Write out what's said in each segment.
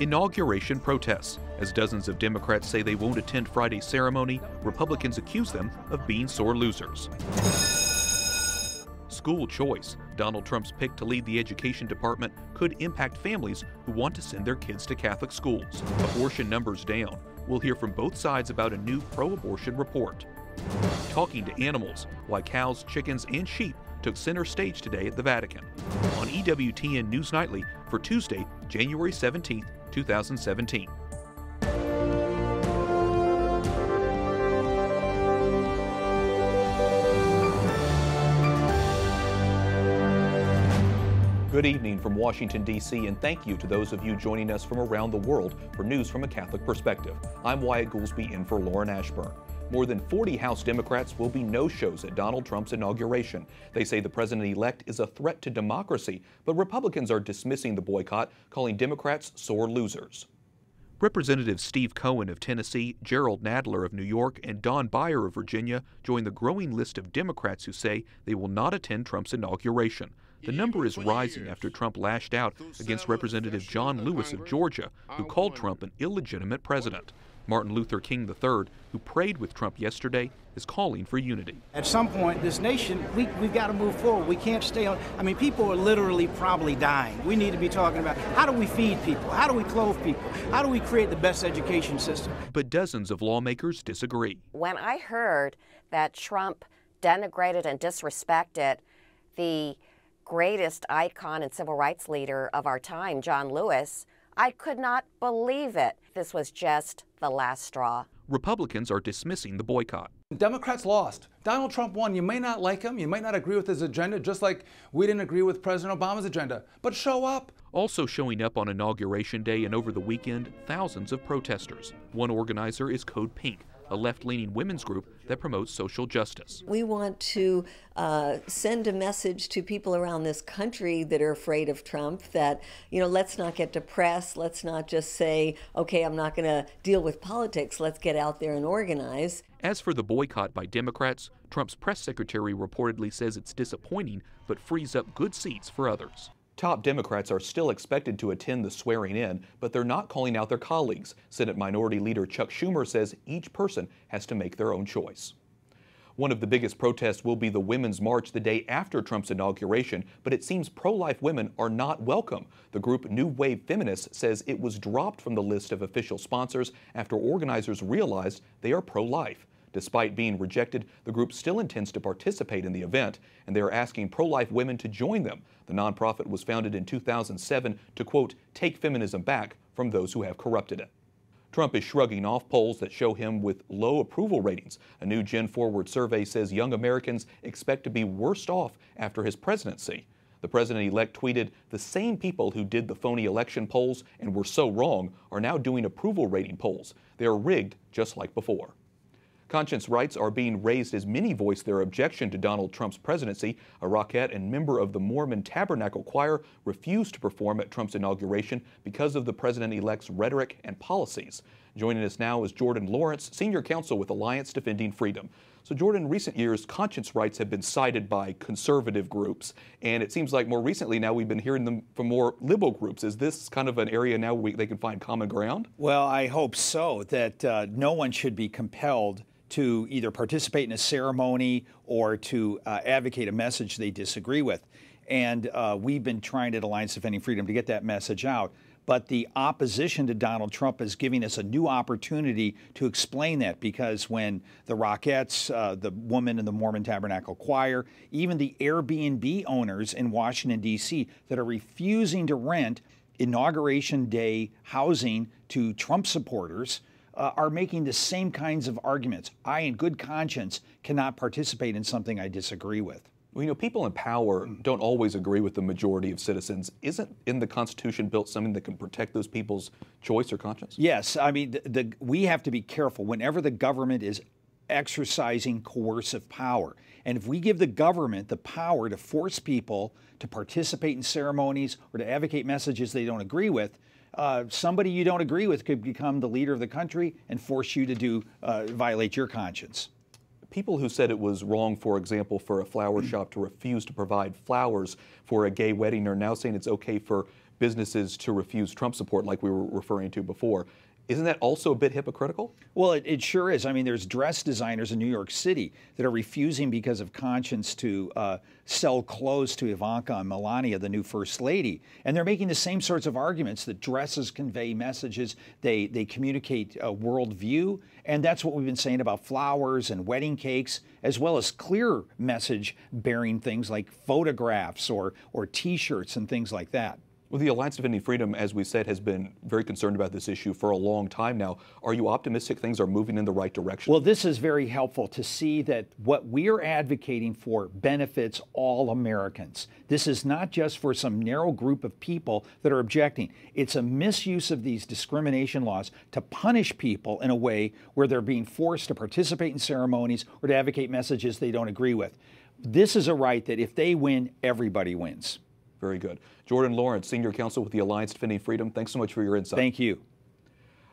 Inauguration protests. As dozens of Democrats say they won't attend Friday's ceremony, Republicans accuse them of being sore losers. School choice. Donald Trump's pick to lead the education department could impact families who want to send their kids to Catholic schools. Abortion numbers down. We'll hear from both sides about a new pro-abortion report. Talking to animals, why cows, chickens, and sheep took center stage today at the Vatican. On EWTN News Nightly for Tuesday, January 17, 2017. Good evening from Washington, D.C., and thank you to those of you joining us from around the world for news from a Catholic perspective. I'm Wyatt Goolsby in for Lauren Ashburn. More than 40 House Democrats will be no-shows at Donald Trump's inauguration. They say the president-elect is a threat to democracy, but Republicans are dismissing the boycott, calling Democrats sore losers. Representatives Steve Cohen of Tennessee, Gerald Nadler of New York, and Don Beyer of Virginia join the growing list of Democrats who say they will not attend Trump's inauguration. The number is rising after Trump lashed out against Representative John Lewis of Georgia, who called Trump an illegitimate president. Martin Luther King III, who prayed with Trump yesterday, is calling for unity. At some point, this nation, we've got to move forward. We can't stay on. I mean, people are literally probably dying. We need to be talking about how do we feed people? How do we clothe people? How do we create the best education system? But dozens of lawmakers disagree. When I heard that Trump denigrated and disrespected the greatest icon and civil rights leader of our time, John Lewis, I could not believe it. This was just the last straw. Republicans are dismissing the boycott. Democrats lost. Donald Trump won. You may not like him. You might not agree with his agenda, just like we didn't agree with President Obama's agenda. But show up. Also showing up on Inauguration Day and over the weekend, thousands of protesters. One organizer is Code Pink, a left-leaning women's group that promotes social justice. We want to send a message to people around this country that are afraid of Trump that, let's not get depressed. Let's not just say, okay, I'm not going to deal with politics. Let's get out there and organize. As for the boycott by Democrats, Trump's press secretary reportedly says it's disappointing, but frees up good seats for others. Top Democrats are still expected to attend the swearing-in, but they're not calling out their colleagues. Senate Minority Leader Chuck Schumer says each person has to make their own choice. One of the biggest protests will be the Women's March the day after Trump's inauguration, but it seems pro-life women are not welcome. The group New Wave Feminists says it was dropped from the list of official sponsors after organizers realized they are pro-life. Despite being rejected, the group still intends to participate in the event, and they are asking pro-life women to join them. The nonprofit was founded in 2007 to, quote, take feminism back from those who have corrupted it. Trump is shrugging off polls that show him with low approval ratings. A new Gen Forward survey says young Americans expect to be worse off after his presidency. The president-elect tweeted, the same people who did the phony election polls and were so wrong are now doing approval rating polls. They are rigged just like before. Conscience rights are being raised as many voice their objection to Donald Trump's presidency. A Rockette and member of the Mormon Tabernacle Choir refused to perform at Trump's inauguration because of the president-elect's rhetoric and policies. Joining us now is Jordan Lawrence, Senior Counsel with Alliance Defending Freedom. So Jordan, in recent years, conscience rights have been cited by conservative groups, and it seems like more recently now we've been hearing them from more liberal groups. Is this kind of an area now where they can find common ground? Well, I hope so, that no one should be compelled to either participate in a ceremony or to advocate a message they disagree with. And we've been trying at Alliance Defending Freedom to get that message out. But the opposition to Donald Trump is giving us a new opportunity to explain that, because when the Rockettes, the woman in the Mormon Tabernacle Choir, even the Airbnb owners in Washington, D.C. that are refusing to rent Inauguration Day housing to Trump supporters, are making the same kinds of arguments. I, in good conscience, cannot participate in something I disagree with. Well, people in power don't always agree with the majority of citizens. Isn't in the Constitution built something that can protect those people's choice or conscience? Yes. I mean, we have to be careful whenever the government is exercising coercive power. And if we give the government the power to force people to participate in ceremonies or to advocate messages they don't agree with, somebody you don't agree with could become the leader of the country and force you to violate your conscience. People who said it was wrong, for example, for a flower shop to refuse to provide flowers for a gay wedding are now saying it's okay for businesses to refuse Trump support like we were referring to before. Isn't that also a bit hypocritical? Well, it sure is. I mean, there's dress designers in New York City that are refusing because of conscience to sell clothes to Ivanka and Melania, the new First Lady. And they're making the same sorts of arguments that dresses convey messages, they communicate a worldview. And that's what we've been saying about flowers and wedding cakes, as well as clear message bearing things like photographs or T-shirts and things like that. Well, the Alliance Defending Freedom, as we said, has been very concerned about this issue for a long time now. Are you optimistic things are moving in the right direction? Well, this is very helpful to see that what we are advocating for benefits all Americans. This is not just for some narrow group of people that are objecting. It's a misuse of these discrimination laws to punish people in a way where they're being forced to participate in ceremonies or to advocate messages they don't agree with. This is a right that if they win, everybody wins. Very good. Jordan Lawrence, Senior Counsel with the Alliance Defending Freedom, thanks so much for your insight. Thank you.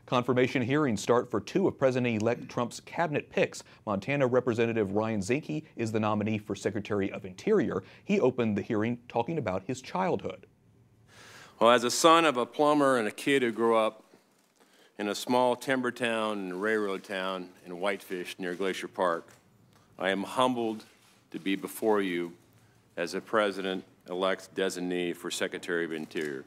Confirmation hearings start for two of President-elect Trump's cabinet picks. Montana Representative Ryan Zinke is the nominee for Secretary of Interior. He opened the hearing talking about his childhood. Well, as a son of a plumber and a kid who grew up in a small timber town and railroad town in Whitefish near Glacier Park, I am humbled to be before you as a President-elect's designee for Secretary of Interior.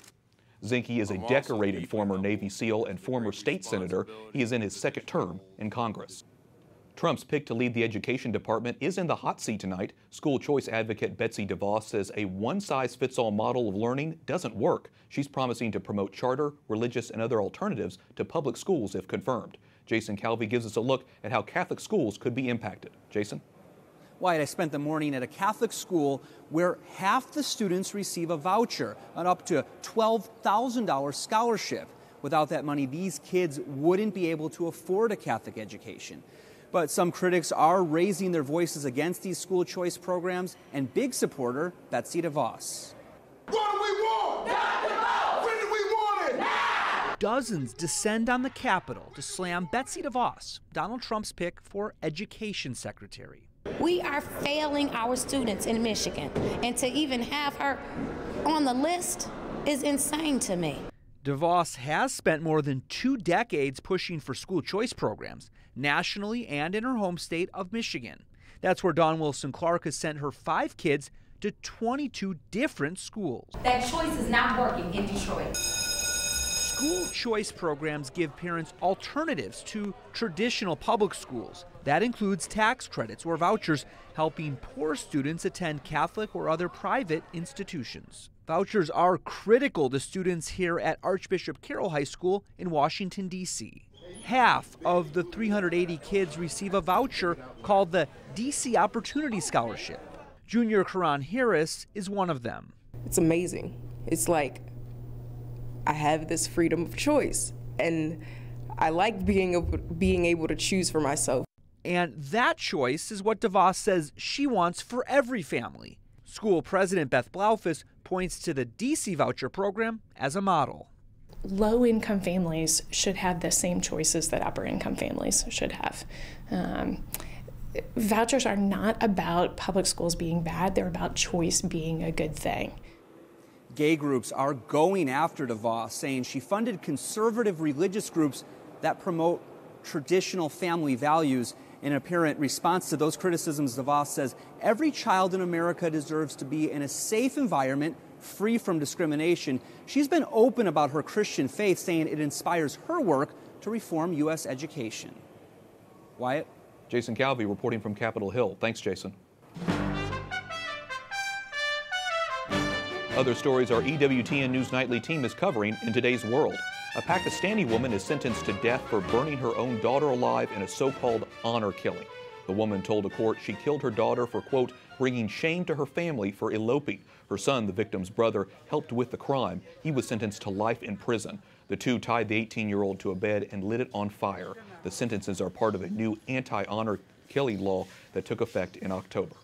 Zinke is a decorated former Navy SEAL and former state senator. He is in his second term in Congress. Trump's pick to lead the education department is in the hot seat tonight. School choice advocate Betsy DeVos says a one-size-fits-all model of learning doesn't work. She's promising to promote charter, religious, and other alternatives to public schools if confirmed. Jason Calvi gives us a look at how Catholic schools could be impacted. Jason? Wyatt, I spent the morning at a Catholic school where half the students receive a voucher, an up to $12,000 scholarship. Without that money, these kids wouldn't be able to afford a Catholic education. But some critics are raising their voices against these school choice programs, and big supporter Betsy DeVos. What do we want? When do we want it? Now! Dozens descend on the Capitol to slam Betsy DeVos, Donald Trump's pick for Education Secretary. We are failing our students in Michigan, and to even have her on the list is insane to me. DeVos has spent more than 2 decades pushing for school choice programs, nationally and in her home state of Michigan. That's where Dawn Wilson Clark has sent her 5 kids to 22 different schools. That choice is not working in Detroit. School choice programs give parents alternatives to traditional public schools. That includes tax credits or vouchers, helping poor students attend Catholic or other private institutions. Vouchers are critical to students here at Archbishop Carroll High School in Washington, D.C. Half of the 380 kids receive a voucher called the D.C. Opportunity Scholarship. Junior Karan Harris is one of them. It's amazing. It's like I have this freedom of choice, and I like being able to choose for myself. And that choice is what DeVos says she wants for every family. School President Beth Blaufus points to the D.C. voucher program as a model. Low-income families should have the same choices that upper-income families should have. Vouchers are not about public schools being bad, they're about choice being a good thing. Gay groups are going after DeVos, saying she funded conservative religious groups that promote traditional family values. In an apparent response to those criticisms, DeVos says every child in America deserves to be in a safe environment, free from discrimination. She's been open about her Christian faith, saying it inspires her work to reform U.S. education. Wyatt? Jason Calvi reporting from Capitol Hill. Thanks, Jason. Other stories our EWTN News Nightly team is covering in today's world. A Pakistani woman is sentenced to death for burning her own daughter alive in a so-called honor killing. The woman told a court she killed her daughter for, quote, bringing shame to her family for eloping. Her son, the victim's brother, helped with the crime. He was sentenced to life in prison. The two tied the 18-year-old to a bed and lit it on fire. The sentences are part of a new anti-honor killing law that took effect in October.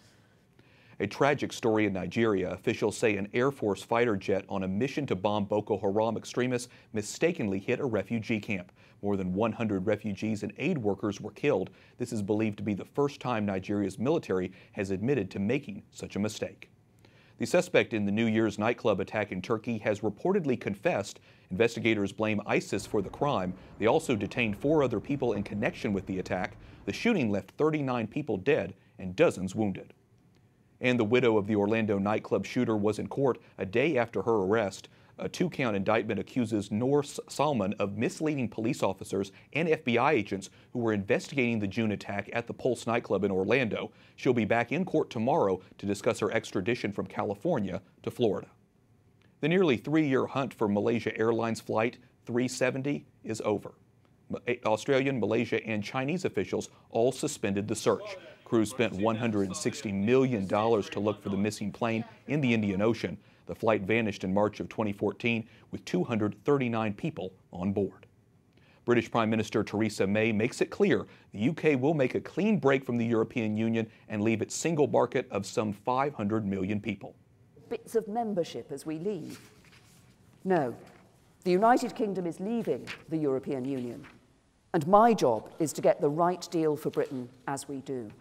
A tragic story in Nigeria. Officials say an Air Force fighter jet on a mission to bomb Boko Haram extremists mistakenly hit a refugee camp. More than 100 refugees and aid workers were killed. This is believed to be the first time Nigeria's military has admitted to making such a mistake. The suspect in the New Year's nightclub attack in Turkey has reportedly confessed. Investigators blame ISIS for the crime. They also detained 4 other people in connection with the attack. The shooting left 39 people dead and dozens wounded. And the widow of the Orlando nightclub shooter was in court a day after her arrest. A 2-count indictment accuses Noor Salman of misleading police officers and FBI agents who were investigating the June attack at the Pulse nightclub in Orlando. She'll be back in court tomorrow to discuss her extradition from California to Florida. The nearly 3-year hunt for Malaysia Airlines Flight 370 is over. Australian, Malaysia, and Chinese officials all suspended the search. Crews spent $160 million to look for the missing plane in the Indian Ocean. The flight vanished in March of 2014 with 239 people on board. British Prime Minister Theresa May makes it clear the UK will make a clean break from the European Union and leave its single market of some 500 million people. Bits of membership as we leave. No, the United Kingdom is leaving the European Union, and my job is to get the right deal for Britain as we do.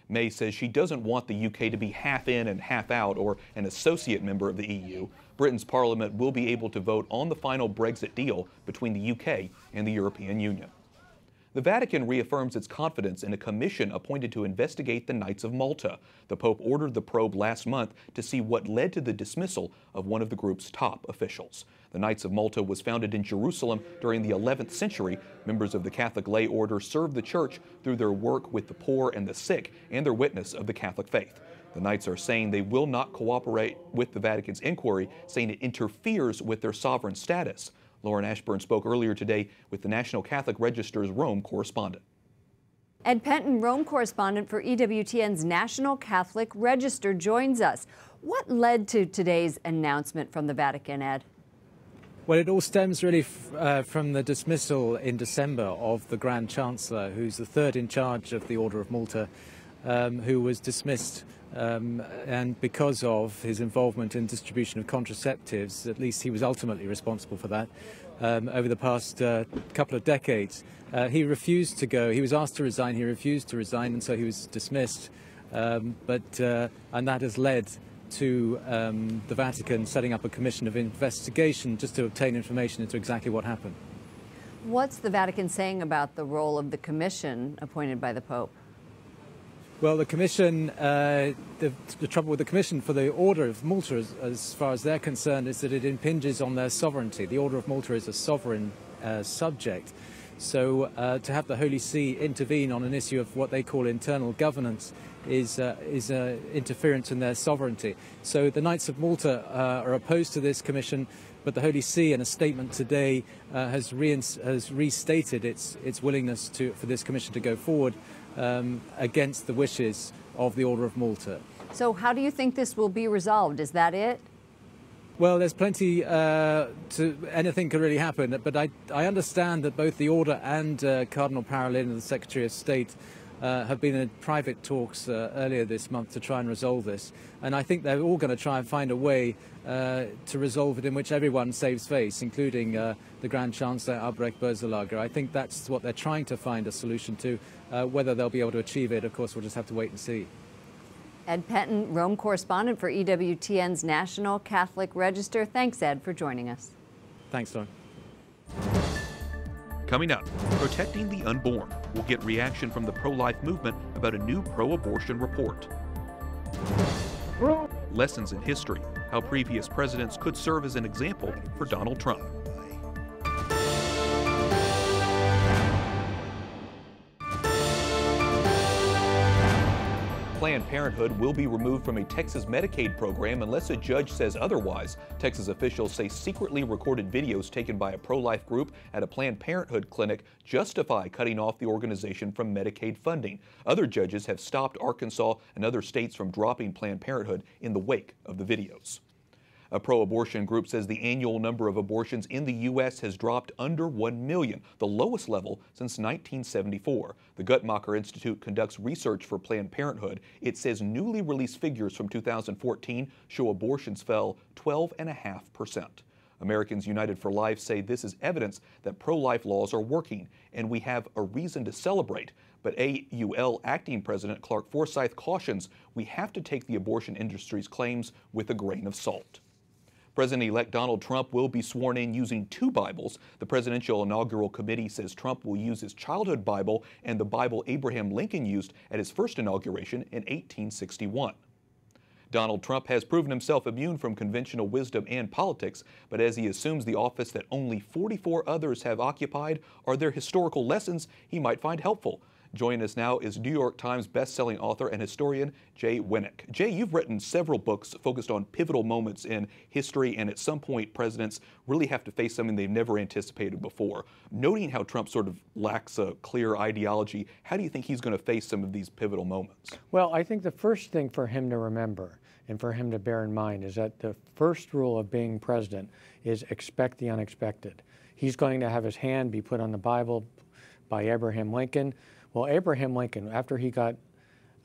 May says she doesn't want the UK to be half in and half out or an associate member of the EU. Britain's Parliament will be able to vote on the final Brexit deal between the UK and the European Union. The Vatican reaffirms its confidence in a commission appointed to investigate the Knights of Malta. The Pope ordered the probe last month to see what led to the dismissal of one of the group's top officials. The Knights of Malta was founded in Jerusalem during the 11th century. Members of the Catholic lay order served the church through their work with the poor and the sick and their witness of the Catholic faith. The Knights are saying they will not cooperate with the Vatican's inquiry, saying it interferes with their sovereign status. Lauren Ashburn spoke earlier today with the National Catholic Register's Rome correspondent. Ed Penton, Rome correspondent for EWTN's National Catholic Register, joins us. What led to today's announcement from the Vatican, Ed? Well, it all stems really from the dismissal in December of the Grand Chancellor, who's the 3rd in charge of the Order of Malta, who was dismissed and because of his involvement in distribution of contraceptives. At least he was ultimately responsible for that. Over the past couple of decades, he refused to go. He was asked to resign. He refused to resign, and so he was dismissed. And that has led to the Vatican setting up a commission of investigation just to obtain information into exactly what happened. What's the Vatican saying about the role of the commission appointed by the Pope? Well, the commission, the trouble with the commission for the Order of Malta, as far as they're concerned, is that it impinges on their sovereignty. The Order of Malta is a sovereign subject. So to have the Holy See intervene on an issue of what they call internal governance is interference in their sovereignty. So the Knights of Malta are opposed to this commission, but the Holy See, in a statement today, has restated its willingness for this commission to go forward against the wishes of the Order of Malta. So how do you think this will be resolved? Is that it? Well, there's plenty anything could really happen, but I understand that both the Order and Cardinal Parolin, the Secretary of State, have been in private talks earlier this month to try and resolve this. And I think they're all going to try and find a way to resolve it in which everyone saves face, including the Grand Chancellor, Albrecht Boeselager. I think that's what they're trying to find a solution to. Whether they'll be able to achieve it, of course, we'll just have to wait and see. Ed Penton, Rome correspondent for EWTN's National Catholic Register. Thanks, Ed, for joining us. Thanks, Lauren. Coming up, protecting the unborn. We'll get reaction from the pro-life movement about a new pro-abortion report. Lessons in history, how previous presidents could serve as an example for Donald Trump. Planned Parenthood will be removed from a Texas Medicaid program unless a judge says otherwise. Texas officials say secretly recorded videos taken by a pro-life group at a Planned Parenthood clinic justify cutting off the organization from Medicaid funding. Other judges have stopped Arkansas and other states from dropping Planned Parenthood in the wake of the videos. A pro-abortion group says the annual number of abortions in the U.S. has dropped under 1 million, the lowest level since 1974. The Guttmacher Institute conducts research for Planned Parenthood. It says newly released figures from 2014 show abortions fell 12.5%. Americans United for Life say this is evidence that pro-life laws are working, and we have a reason to celebrate. But AUL acting president Clark Forsyth cautions we have to take the abortion industry's claims with a grain of salt. President-elect Donald Trump will be sworn in using two Bibles. The Presidential Inaugural Committee says Trump will use his childhood Bible and the Bible Abraham Lincoln used at his first inauguration in 1861. Donald Trump has proven himself immune from conventional wisdom and politics, but as he assumes the office that only 44 others have occupied, are there historical lessons he might find helpful? Joining us now is New York Times best-selling author and historian Jay Winnick. Jay, you've written several books focused on pivotal moments in history, and at some point presidents really have to face something they've never anticipated before. Noting how Trump sort of lacks a clear ideology, how do you think he's going to face some of these pivotal moments? Well, I think the first thing for him to remember and for him to bear in mind is that the first rule of being president is expect the unexpected. He's going to have his hand be put on the Bible by Abraham Lincoln. Well, Abraham Lincoln, after he got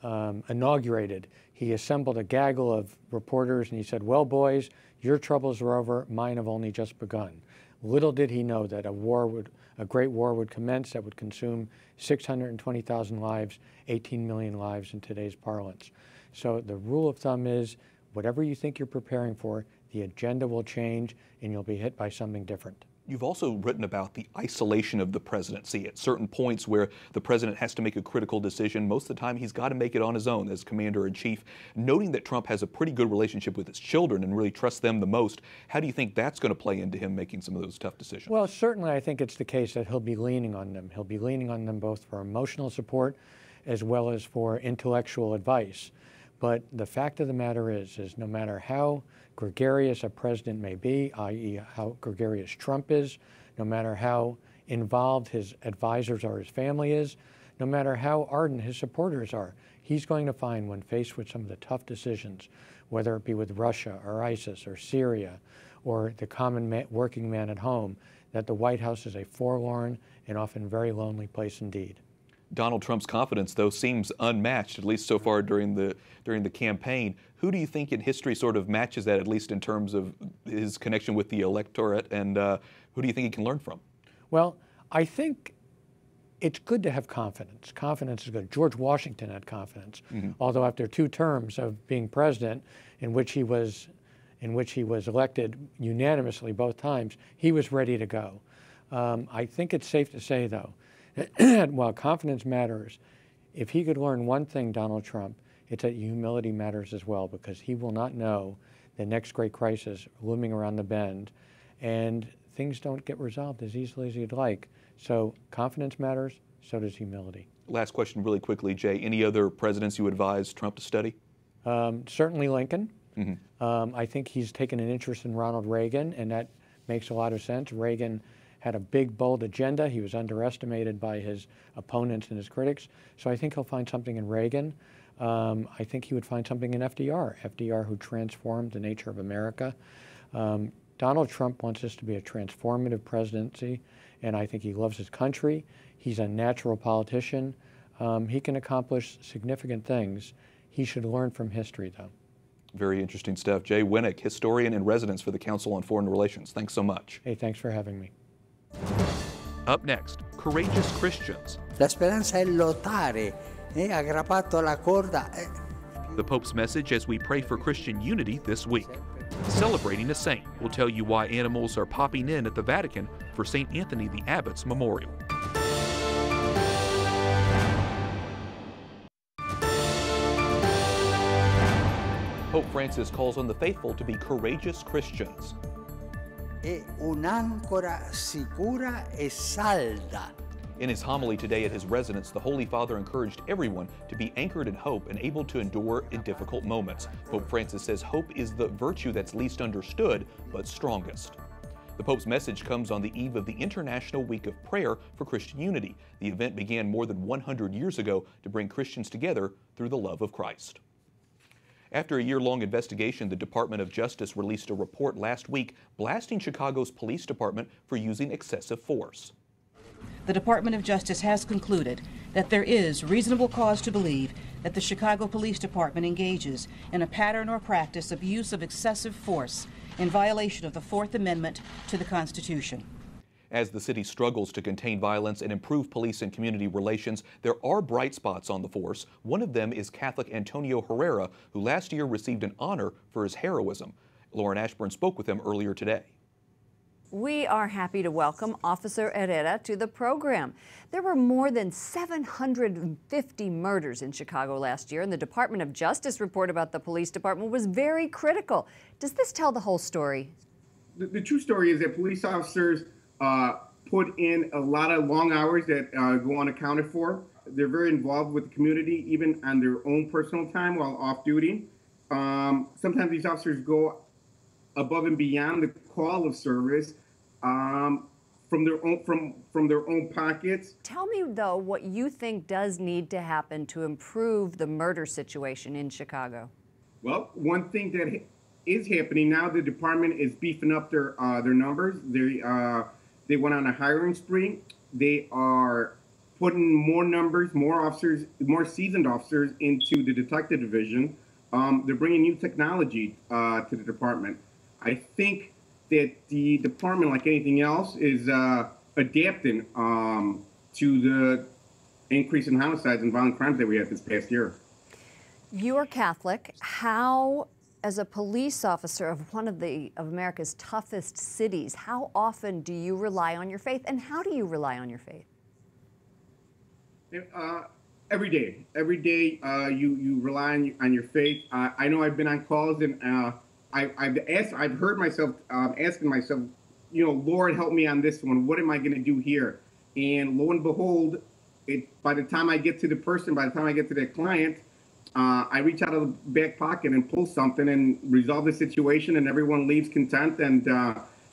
inaugurated, he assembled a gaggle of reporters and he said, "Well, boys, your troubles are over, mine have only just begun." Little did he know that a great war would commence that would consume 620,000 lives, 18 million lives in today's parlance. So the rule of thumb is, whatever you think you're preparing for, the agenda will change and you'll be hit by something different. You've also written about the isolation of the presidency. At certain points where the president has to make a critical decision, most of the time he's got to make it on his own as commander-in-chief. Noting that Trump has a pretty good relationship with his children and really trusts them the most, how do you think that's going to play into him making some of those tough decisions? Well, certainly I think it's the case that he'll be leaning on them. He'll be leaning on them both for emotional support as well as for intellectual advice. But the fact of the matter is no matter how gregarious a president may be, i.e. how gregarious Trump is, no matter how involved his advisors or his family is, no matter how ardent his supporters are, he's going to find when faced with some of the tough decisions, whether it be with Russia or ISIS or Syria or the common working man at home, that the White House is a forlorn and often very lonely place indeed. Donald Trump's confidence, though, seems unmatched, at least so far during the campaign. Who do you think in history sort of matches that, at least in terms of his connection with the electorate, and who do you think he can learn from? Well, I think it's good to have confidence. Confidence is good. George Washington had confidence, although after 2 terms of being president, in which he was elected unanimously both times, he was ready to go. I think it's safe to say, though, while confidence matters, if he could learn one thing, Donald Trump, it's that humility matters as well, because he will not know the next great crisis looming around the bend, and things don't get resolved as easily as you'd like. So confidence matters, so does humility. Last question really quickly, Jay. Any other presidents you advise Trump to study? Certainly Lincoln. I think he's taken an interest in Ronald Reagan, and that makes a lot of sense. Reagan had a big, bold agenda. He was underestimated by his opponents and his critics. So I think he'll find something in Reagan. I think he would find something in FDR, who transformed the nature of America. Donald Trump wants this to be a transformative presidency, and I think he loves his country. He's a natural politician. He can accomplish significant things. He should learn from history, though. Very interesting stuff. Jay Winnick, historian in residence for the Council on Foreign Relations. Thanks so much. Hey, thanks for having me. Up next, courageous Christians. La speranza è lottare, aggrappato alla corda. The Pope's message as we pray for Christian unity this week. Celebrating a saint. We'll tell you why animals are popping in at the Vatican for St. Anthony the Abbot's memorial. Pope Francis calls on the faithful to be courageous Christians. È un'ancora sicura e salda. In his homily today at his residence, the Holy Father encouraged everyone to be anchored in hope and able to endure in difficult moments. Pope Francis says hope is the virtue that's least understood, but strongest. The Pope's message comes on the eve of the International Week of Prayer for Christian Unity. The event began more than 100 years ago to bring Christians together through the love of Christ. After a year-long investigation, the Department of Justice released a report last week blasting Chicago's police department for using excessive force. The Department of Justice has concluded that there is reasonable cause to believe that the Chicago Police Department engages in a pattern or practice of use of excessive force in violation of the Fourth Amendment to the Constitution. As the city struggles to contain violence and improve police and community relations, there are bright spots on the force. One of them is Catholic Antonio Herrera, who last year received an honor for his heroism. Lauren Ashburn spoke with him earlier today. We are happy to welcome Officer Herrera to the program. There were more than 750 murders in Chicago last year, and the Department of Justice report about the police department was very critical. Does this tell the whole story? The true story is that police officers put in a lot of long hours that go unaccounted for. They're very involved with the community, even on their own personal time while off duty. Sometimes these officers go above and beyond the call of service from their own pockets. Tell me, though, what you think does need to happen to improve the murder situation in Chicago. Well, one thing that is happening now, the department is beefing up their numbers. They went on a hiring spree. They are putting more numbers, more officers, more seasoned officers into the detective division. They're bringing new technology to the department. I think that the department, like anything else, is adapting to the increase in homicides and violent crimes that we had this past year. You're Catholic. How, as a police officer of one of America's toughest cities, how often do you rely on your faith, and how do you rely on your faith? Every day. Every day you rely on your faith. I know I've been on calls and I've heard myself asking myself, you know, Lord, help me on this one. What am I going to do here? And lo and behold, by the time I get to the person, by the time I get to the client, I reach out of the back pocket and pull something and resolve the situation, and everyone leaves content. And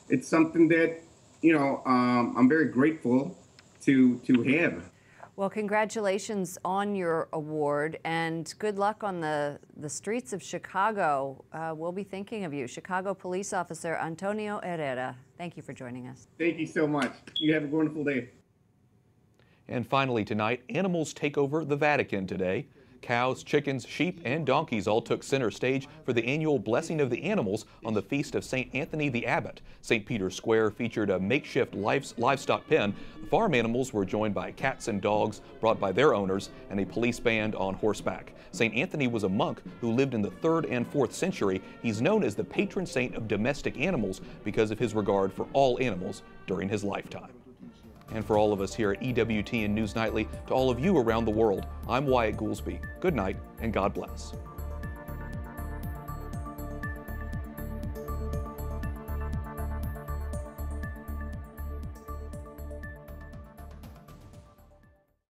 it's something that, you know, I'm very grateful to have. Well, congratulations on your award, and good luck on the streets of Chicago. We'll be thinking of you. Chicago Police Officer Antonio Herrera, thank you for joining us. Thank you so much. You have a wonderful day. And finally tonight, animals take over the Vatican today. Cows, chickens, sheep, and donkeys all took center stage for the annual Blessing of the Animals on the feast of St. Anthony the Abbot. St. Peter's Square featured a makeshift livestock pen. The farm animals were joined by cats and dogs brought by their owners and a police band on horseback. St. Anthony was a monk who lived in the 3rd and 4th century. He's known as the patron saint of domestic animals because of his regard for all animals during his lifetime. And for all of us here at EWTN News Nightly, to all of you around the world, I'm Wyatt Goolsby. Good night and God bless.